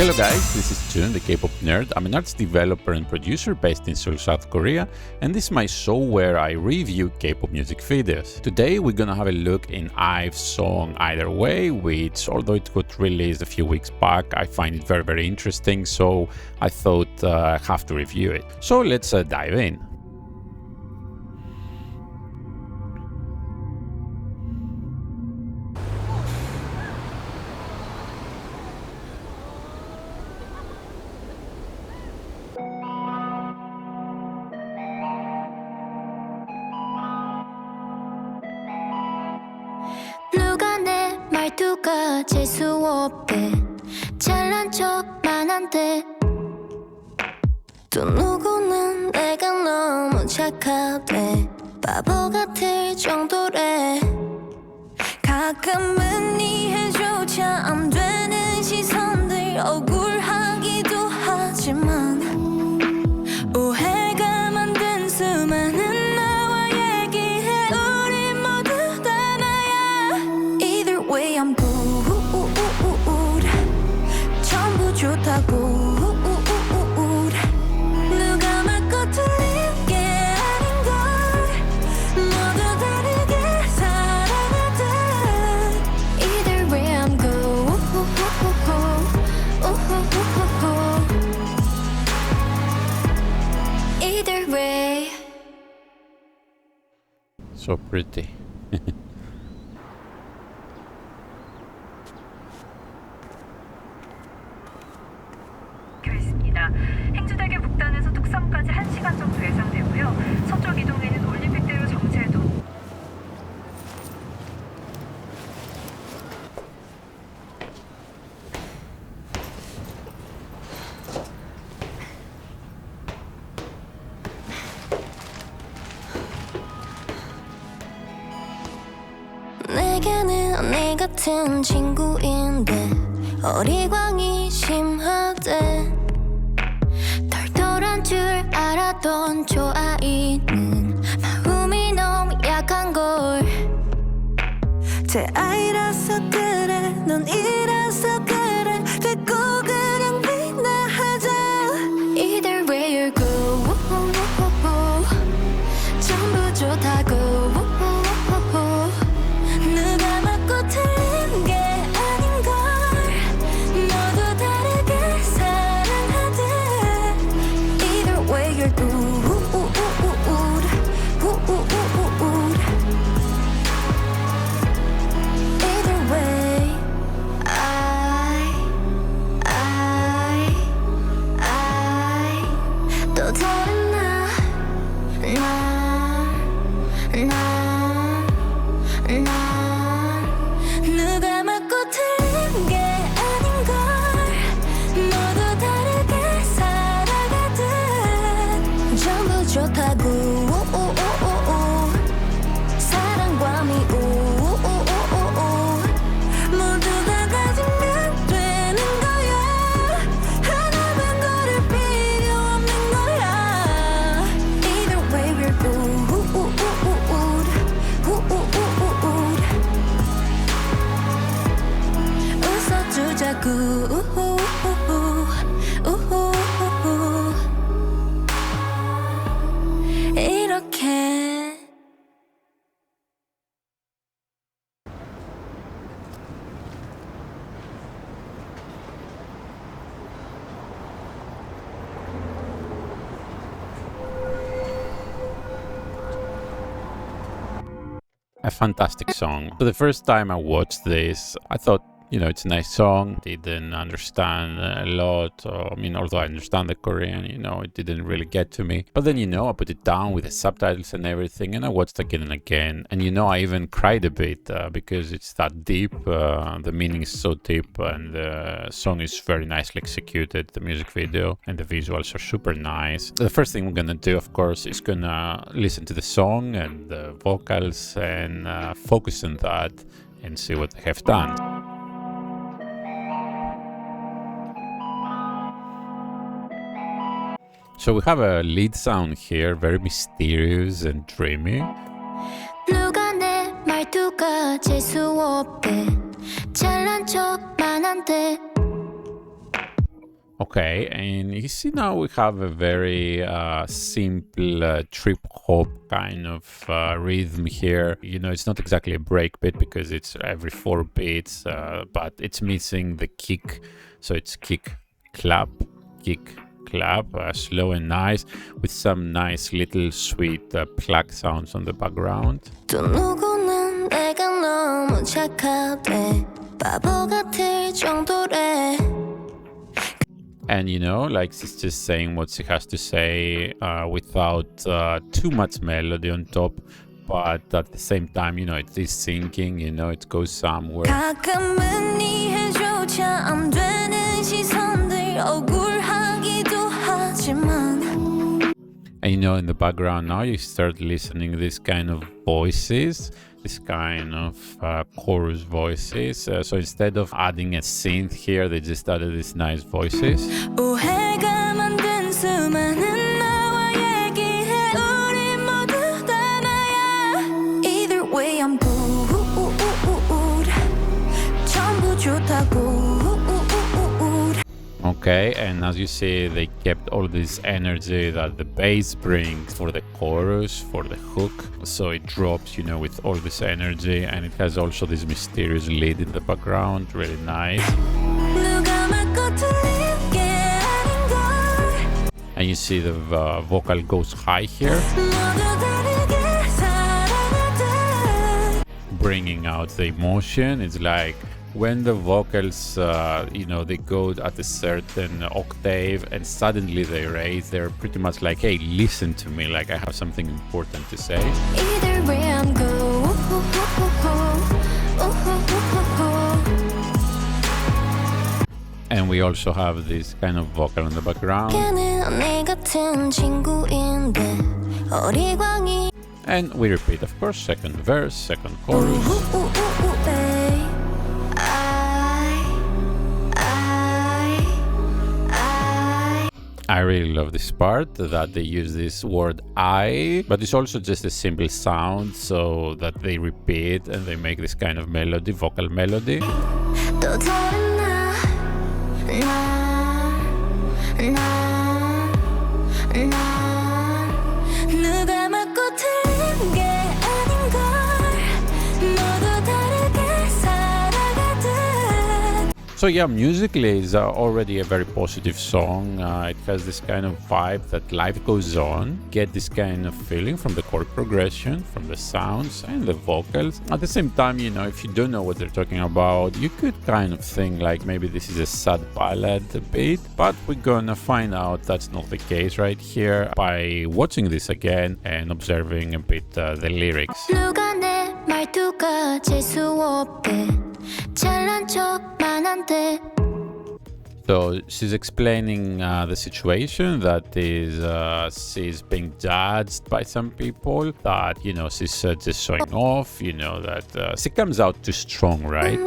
Hello guys, this is Jun, the K-pop nerd. I'm an artist developer and producer based in Seoul, South Korea, and this is my show where I review K-pop music videos. Today we're gonna have a look in IVE's song Either Way, which although it got released a few weeks back, I find it very interesting, so I thought I have to review it. So let's dive in. 말투가 재수없대 잘난 척만 한대 또 누구는 내가 너무 착하대 바보 같을 정도래 가끔은 이해조차 안 되는 시선들 억울하기도 하지만 오해가 만든 수많은 나와 얘기해 우리 모두 다 나야 Either way I'm good 전부 좋다고 누가 맞고 틀린 게 아닌걸 모두 다르게 살아가듯 Either way I'm good Either way So pretty. 행주대교 북단에서 뚝섬까지 1시간 정도 예상되고요. 서쪽 이동에는 올림픽대로 정체도 내게는 언니 같은 친구인데 어리광이 심하대 털털한 줄 알았던 저 아이는 마음이 너무 약한걸 제 아이라서 그래 넌 이라서 그래 됐고 그냥 빛나하자 Either way you're good 전부 좋다고 누가 맞고 틀린 게 아닌걸 모두 다르게 사랑하듯 Either way you're good Either way I 또 다른 나 누가 맞고 틀린 게 아닌걸 모두 다르게 살아가듯 전부 좋다고 사랑과 미움 모두 다 가지면 되는 거야 하나만 고를 필요 없는 거야 Either way we're good 웃어주자구 이렇게 A fantastic song. So the first time I watched this, I thought, you know, it's a nice song. Didn't understand a lot. Although I understand the Korean, it didn't really get to me. But then, I put it down with the subtitles and everything, and I watched again and again. And, I even cried a bit because it's that deep. The meaning is so deep, and the song is very nicely executed. The music video and the visuals are super nice. The first thing we're gonna do, of course, is gonna listen to the song and the vocals and focus on that and see what they have done. So we have a lead sound here, very mysterious and dreamy. 누가 내 말투가 재수없대 잘난 척만 한대 Okay, and you see now we have a very simple trip hop kind of rhythm here. You know, it's not exactly a breakbeat because it's every 4 beats, but it's missing the kick. So it's kick, clap, slow and nice, with some nice little sweet pluck sounds on the background. 또 누구는 내가 너무 착하대 바보 같을 정도래. And you know, like she's just saying what she has to say without too much melody on top, but at the same time, you know, it is sinking, you know, it goes somewhere. 가끔은 이해조차 안 되는 시선들 억울하기도 하지만. And you know, in the background now you start listening this kind of voices, this kind of chorus voices. So instead of adding a synth here, they just added these nice voices. 오해가 만든 수많은 나와 얘기해 우리 모두 다 나야. Either way I'm good. 전부 좋다고. Okay, and as you see, they kept all this energy that the bass brings for the chorus, for the hook. So it drops, you know, with all this energy, and it has also this mysterious lead in the background, really nice. And you see the vocal goes high here, bringing out the emotion. It's like when the vocals, you know, they go at a certain octave and suddenly they raise, they're pretty much like, hey, listen to me, like I have something important to say. Either way I'm good. And we also have this kind of vocal in the background. And we repeat, of course, second verse, second chorus. I really love this part that they use this word I, but it's also just a simple sound so that they repeat and they make this kind of melody, vocal melody. So yeah, musically it's already a very positive song. It has this kind of vibe that life goes on. Get this kind of feeling from the chord progression, from the sounds and the vocals. At the same time, you know, if you don't know what they're talking about, you could kind of think like maybe this is a sad ballad a bit, but we're gonna find out that's not the case right here by watching this again and observing a bit the lyrics. So she's explaining the situation that is she's being judged by some people, that, you know, she's just showing off, you know, that she comes out too strong, right?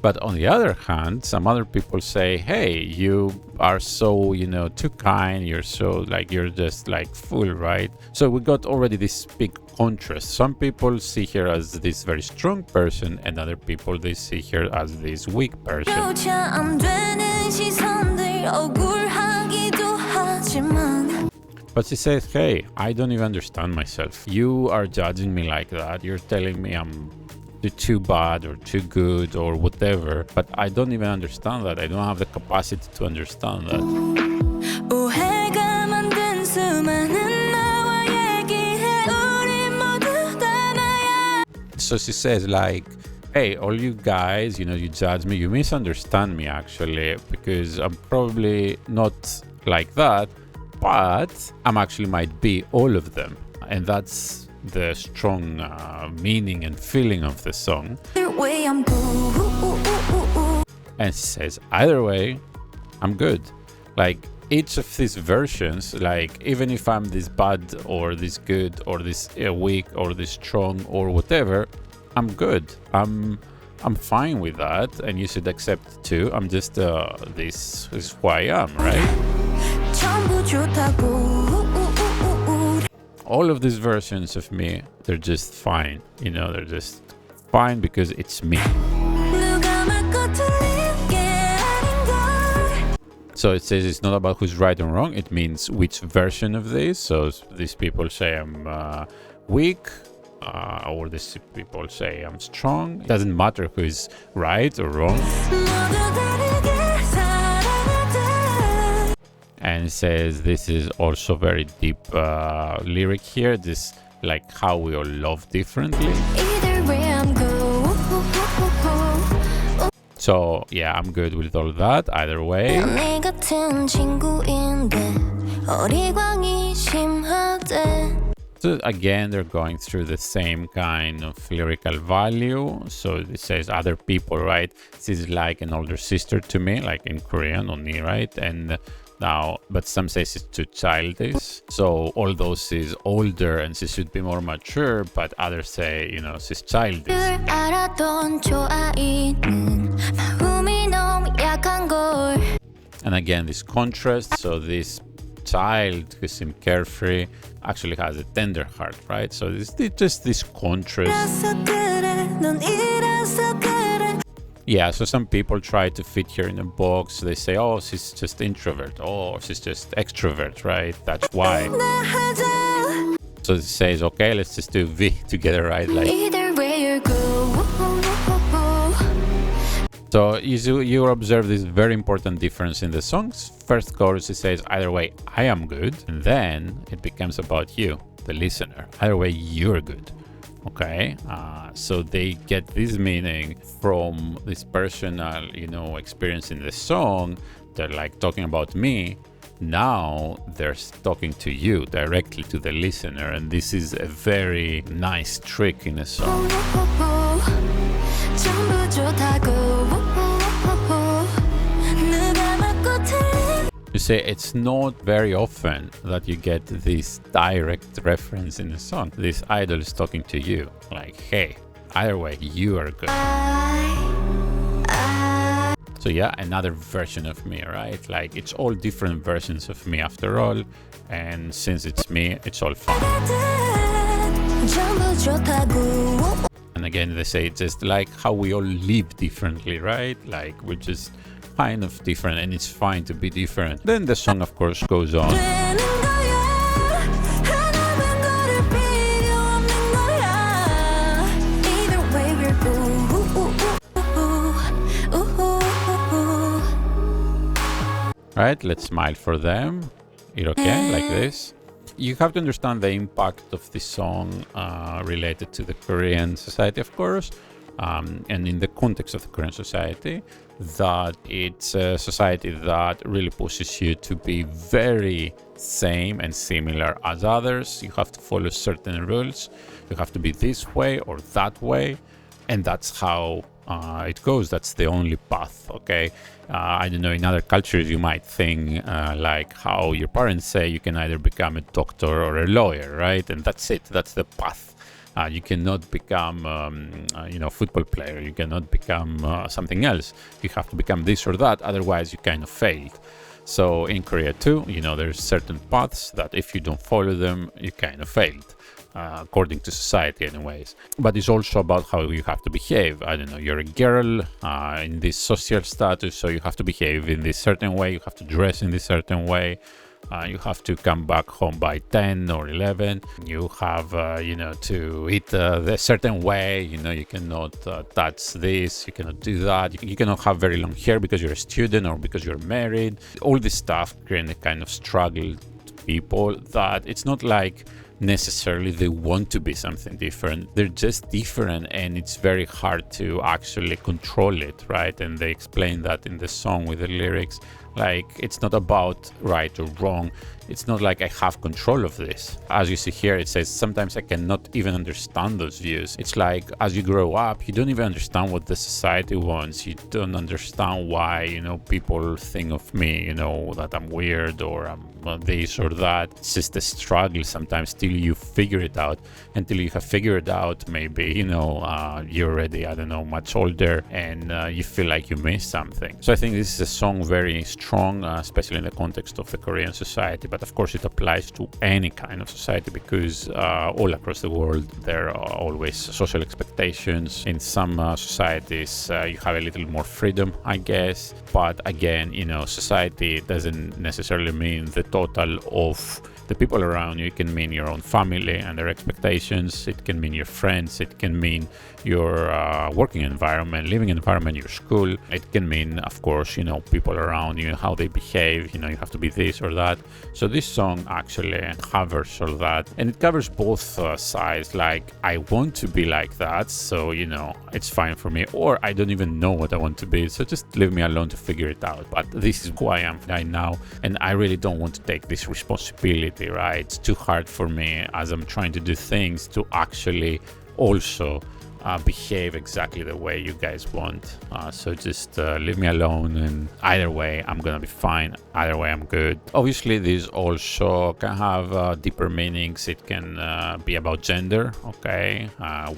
But on the other hand, some other people say, hey, you are so, you know, too kind, you're so, like, you're just like full, right? So we got already this big contrast. Some people see her as this very strong person, and other people, they see her as this weak person. But she says, hey, I don't even understand myself. You are judging me like that. You're telling me I'm too bad or too good or whatever, but I don't even understand that. I don't have the capacity to understand that. So she says like, hey, all you guys, you know, you judge me, you misunderstand me actually, because I'm probably not like that, but I'm actually might be all of them. And that's the strong meaning and feeling of the song. And she says, either way, I'm good. Like each of these versions, like even if I'm this bad or this good or this weak or this strong or whatever, I'm good. I'm fine with that, and you should accept it too. I'm just this is who I am, right? All of these versions of me, they're just fine. You know, they're just fine because it's me. So it says it's not about who's right or wrong. It means which version of this. So these people say I'm weak, or these people say I'm strong. It doesn't matter who is right or wrong. And it says this is also very deep lyric here. This like how we all love differently. Either way I'm good. So yeah, I'm good with all that either way. 내 같은 친구인데 어리광이 심하대. So again, they're going through the same kind of lyrical value. So it says other people, right? This is like an older sister to me, like in Korean only, right? And now, but some say she's too childish. So although she's older and she should be more mature, but others say, you know, she's childish. 알았던 좋아이는 마음이 너무 약한 걸. And again, this contrast. So this child who seems carefree actually has a tender heart, right? So it's just this contrast. 이래서 그래, 넌 이래서 그래. Yeah, so some people try to fit her in a box. They say, oh, she's just introvert. Oh, she's just extrovert, right? That's why. 나 하자. So it says, okay, let's just do V together, right? Like, Either way you're good. so you observe this very important difference in the songs. First chorus, it says, either way, I am good. And then it becomes about you, the listener. Either way, you're good. Okay, so they get this meaning from this personal, you know, experience in the song. They're like talking about me. Now they're talking to you directly, to the listener, and this is a very nice trick in a song. 전부 좋다고. 누가 맞고 틀린. You say it's not very often that you get this direct reference in a song. This idol is talking to you, like, hey, either way, you are good. So yeah, another version of me, right? Like, it's all different versions of me after all, and since it's me, it's all fun. 전부 좋다고. And again, they say it's just like how we all live differently, right? Like, we're just kind of different, and it's fine to be different. Then the song, of course, goes on. 되는 거야. 하나만 걸을 필요 없는 거야. Either way we're Right, let's smile for them. Okay, like this. You have to understand the impact of this song related to the Korean society, of course, and in the context of the Korean society, that it's a society that really pushes you to be very same and similar as others. You have to follow certain rules. You have to be this way or that way, and that's how it goes. That's the only path. Okay, I don't know, in other cultures you might think like how your parents say you can either become a doctor or a lawyer, right? And that's it, that's the path. You cannot become you know, football player. You cannot become something else. You have to become this or that, otherwise you kind of failed. So in Korea too, you know, there's certain paths that if you don't follow them, you kind of failed. According to society anyways. But it's also about how you have to behave. I don't know, you're a girl in this social status, so you have to behave in this certain way, you have to dress in this certain way, you have to come back home by 10 or 11, you have you know, to eat a certain way, you know, you cannot touch this, you cannot do that, you cannot have very long hair because you're a student or because you're married. All this stuff creates a kind of struggle to people that it's not like necessarily they want to be something different. They're just different, and it's very hard to actually control it, right? And they explain that in the song with the lyrics. Like, it's not about right or wrong. It's not like I have control of this. As you see here, it says sometimes I cannot even understand those views. It's like as you grow up, you don't even understand what the society wants. You don't understand why, you know, people think of me, you know, that I'm weird or I'm this or that. It's just a struggle sometimes till you figure it out. Until you have figured it out, maybe, you know, you're already, I don't know, much older, and you feel like you missed something. So I think this is a song very strong strong, especially in the context of the Korean society. But of course, it applies to any kind of society because all across the world there are always social expectations. In some societies, you have a little more freedom, I guess. But again, society doesn't necessarily mean the total of the people around you. It can mean your own family and their expectations. It can mean your friends. It can mean your working environment, living environment, your school. It can mean, of course, people around you, how they behave. You have to be this or that. So this song actually covers all that, and it covers both sides. Like, I want to be like that, so it's fine for me, or I don't even know what I want to be, so just leave me alone to figure it out. But this is who I am right now, and I really don't want to take this responsibility, right? It's too hard for me as I'm trying to do things to actually also behave exactly the way you guys want. So just leave me alone, and either way I'm gonna be fine, either way I'm good. Obviously this also can have deeper meanings. It can be about gender, okay,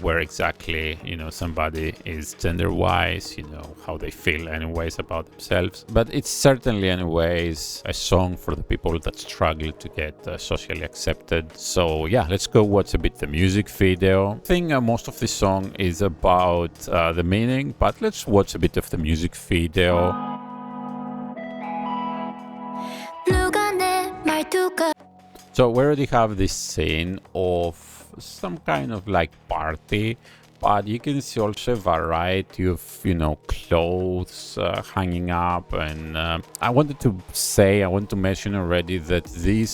where exactly somebody is gender wise, how they feel anyways about themselves. But it's certainly anyways a song for the people that struggle to get socially accepted. So yeah, let's go watch a bit the music video. I think most of this song is about the meaning, but let's watch a bit of the music video. So we already have this scene of some kind of like party, but you can see also a variety of clothes hanging up. And I want to mention already that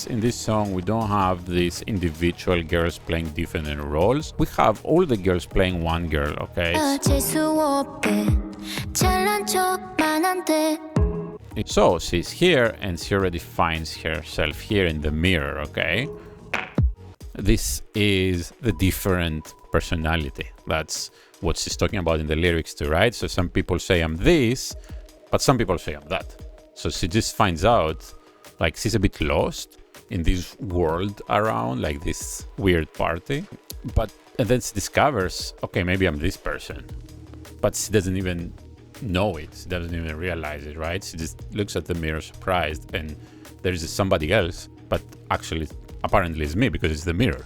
in this song we don't have these individual girls playing different roles. We have all the girls playing one girl, okay? So she's here and she already finds herself here in the mirror, okay? This is the different personality. That's what she's talking about in the lyrics too, right? So some people say I'm this, but some people say I'm that. So she just finds out, like, she's a bit lost in this world around, like this weird party. And then she discovers, okay, maybe I'm this person. But she doesn't even know it. She doesn't even realize it, right? She just looks at the mirror surprised, and there's somebody else, but actually apparently it's me because it's the mirror.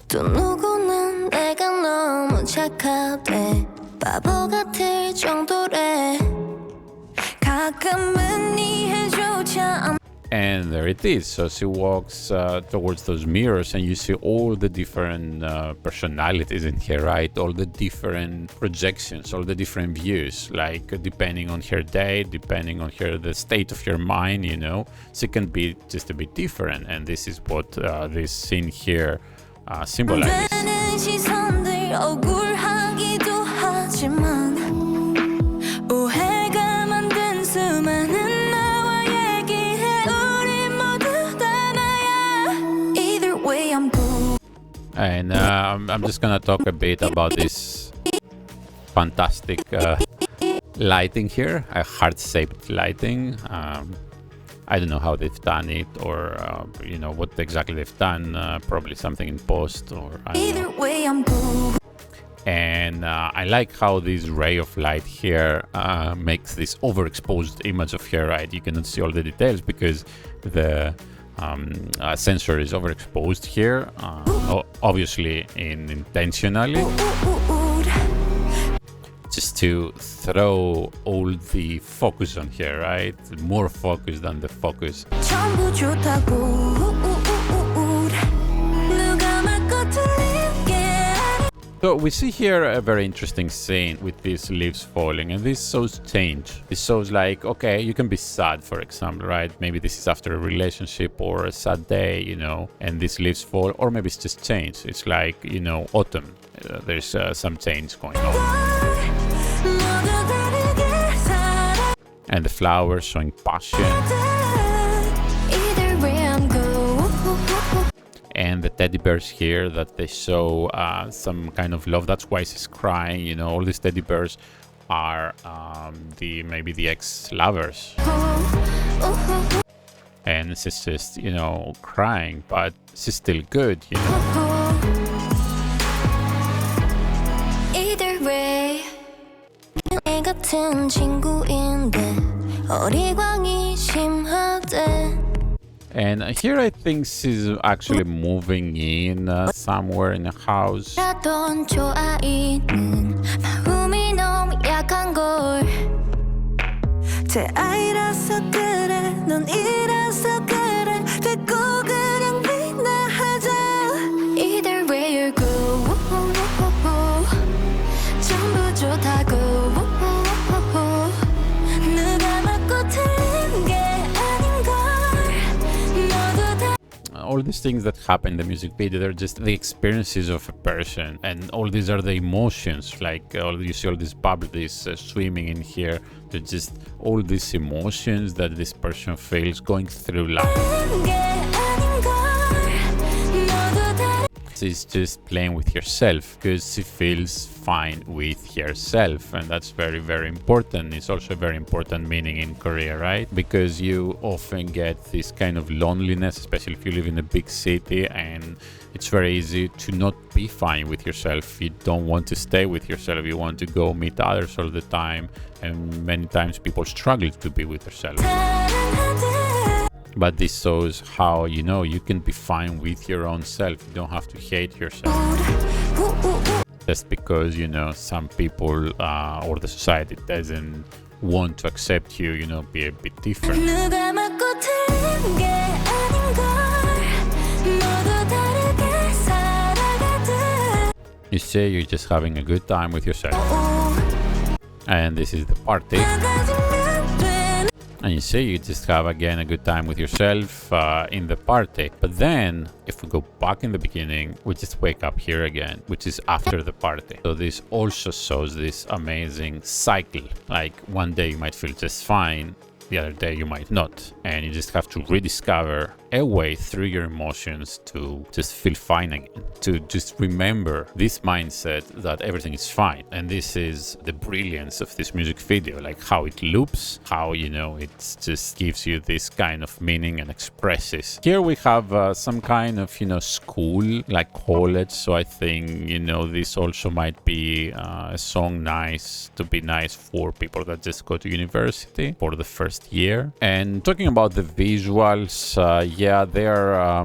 And there it is. So she walks towards those mirrors, and you see all the different personalities in here, right? All the different projections, all the different views, like depending on her day, depending on the state of her mind, she can be just a bit different. And this is what this scene here symbolizes. And I'm just gonna talk a bit about this fantastic lighting here, a heart-shaped lighting. I don't know how they've done it, or what exactly they've done. Probably something in post, or I don't know. And I like how this ray of light here makes this overexposed image of her, right? You cannot see all the details because the sensor is overexposed here, obviously intentionally, just to throw all the focus on here, right? More focus than the focus. So we see here a very interesting scene with these leaves falling, and this shows change. This shows like, okay, you can be sad, for example, right? Maybe this is after a relationship or a sad day, and these leaves fall, or maybe it's just change. It's like, autumn. There's some change going on. And the flowers showing passion. And the teddy bears here that they show some kind of love. That's why she's crying. All these teddy bears are maybe the ex-lovers. And she's just, crying, but she's still good, Either way, 같은 친구인데 어리광이 심하대. And here I think she's actually moving in somewhere in a house. 하던 좋아이는 마음이 너무 약한 걸. 제 아이라서 그래, 넌 이라서 그래. 됐고 그냥 빛나하자. Either way you go. 전부 좋다고. 누가 맞고 틀린 게 아닌걸. 너도 다. All these things that happen in the music video, they're just the experiences of a person, and all these are the emotions. Like you see all this bubble, this swimming in here. They're just all these emotions that this person feels going through life. She's just playing with herself because she feels fine with herself, and that's very, very important. It's also a very important meaning in Korea, right? Because you often get this kind of loneliness, especially if you live in a big city, and it's very easy to not be fine with yourself. You don't want to stay with yourself. You want to go meet others all the time, and many times people struggle to be with themselves. But this shows how, you know, you can be fine with your own self. You don't have to hate yourself. Just because, you know, some people or the society doesn't want to accept you, you know, be a bit different. You say you're just having a good time with yourself. And this is the party. And you say you just have again a good time with yourself in the party. But then if we go back in the beginning, we just wake up here again, which is after the party. So this also shows this amazing cycle. Like one day you might feel just fine, the other day you might not, and you just have to rediscover a way through your emotions to just feel fine again, to just remember this mindset that everything is fine. And this is the brilliance of this music video, like how it loops, how, you know, it just gives you this kind of meaning and expresses. Here we have some kind of, you know, school, like college. So I think, you know, this also might be a song nice to be nice for people that just go to university for the first year. And talking about the visuals, yeah, they're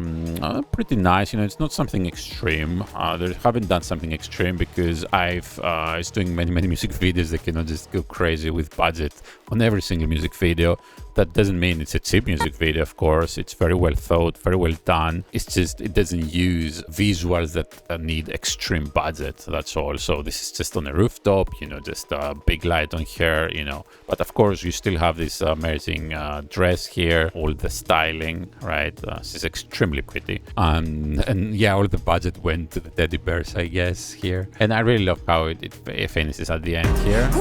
pretty nice. You know, it's not something extreme. They haven't done something extreme because IVE is doing many music videos. They cannot just go crazy with budget on every single music video. That doesn't mean it's a cheap music video, of course. It's very well thought, very well done. It's just, it doesn't use visuals that need extreme budget, that's all. So this is just on a rooftop, you know, just a big light on here, you know. But of course, you still have this amazing dress here, all the styling, right? She's extremely pretty. And yeah, all the budget went to the teddy bears, I guess, here. And I really love how it finishes at the end here.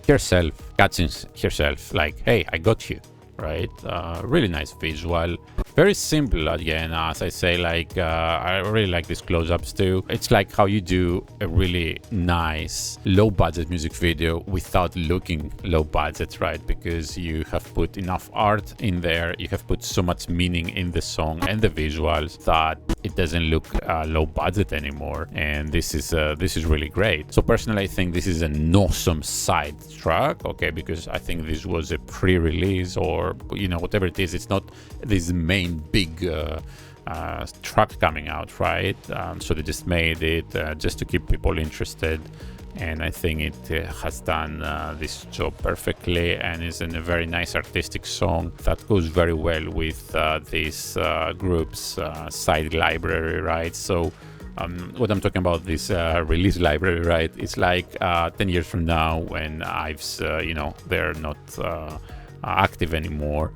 Herself, catching herself like, hey, I got you, right? Really nice visual. Very simple again, as I say, like I really like these close-ups too. It's like how you do a really nice low-budget music video without looking low budget, right? Because you have put enough art in there, you have put so much meaning in the song and the visuals that it doesn't look low budget anymore. And this is really great. So personally, I think this is an awesome side track, okay? Because I think this was a pre-release or, you know, whatever it is. It's not this main big track coming out, right? So they just made it just to keep people interested, and I think it has done this job perfectly, and is in a very nice artistic song that goes very well with this group's side library, right? So what I'm talking about, this release library, right? It's like 10 years from now when IVE's, you know, they're not active anymore.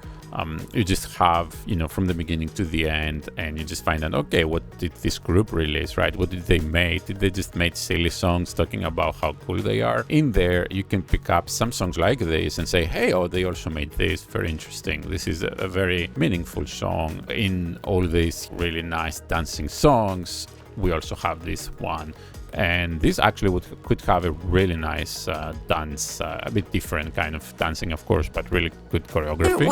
You just have, you know, from the beginning to the end, and you just find out, okay, what did this group release, right? What did they make? Did they just make silly songs talking about how cool they are? In there, you can pick up some songs like this and say, hey, oh, they also made this. Very interesting. This is a very meaningful song. In all these really nice dancing songs, we also have this one. And this actually could have a really nice dance, a bit different kind of dancing, of course, but really good choreography.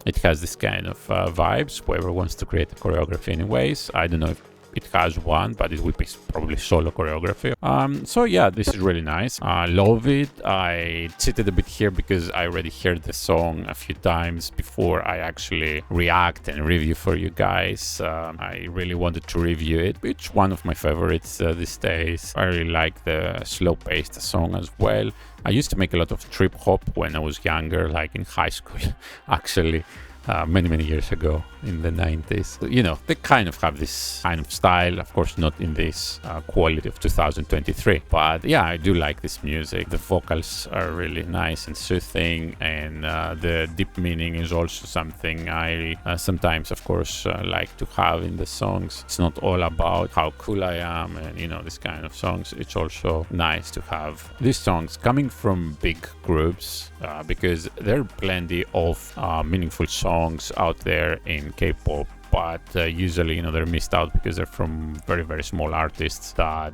It has this kind of vibes. Whoever wants to create a choreography anyways, I don't know it has one, but it will be probably solo choreography. So yeah, this is really nice. I love it. I cheated a bit here because I already heard the song a few times before I actually react and review for you guys. I really wanted to review it. It's one of my favorites these days. I really like the slow-paced song as well. I used to make a lot of trip hop when I was younger, like in high school, actually. Many years ago in the 90s. You know, they kind of have this kind of style, of course not in this quality of 2023, but yeah, I do like this music. The vocals are really nice and soothing, and the deep meaning is also something I sometimes, of course, like to have in the songs. It's not all about how cool I am and, you know, this kind of songs. It's also nice to have these songs coming from big groups because there are plenty of meaningful songs out there in K-pop, but usually, you know, they're missed out because they're from very small artists that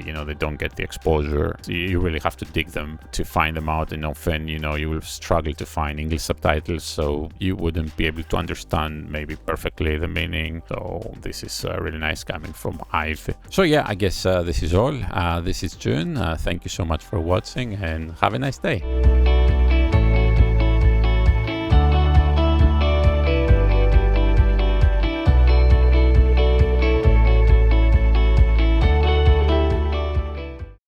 you know, they don't get the exposure. So you really have to dig them to find them out, and often, you know, you will struggle to find English subtitles, so you wouldn't be able to understand maybe perfectly the meaning. So this is really nice coming from IVE. So yeah, I guess this is all. This is June. Thank you so much for watching, and have a nice day.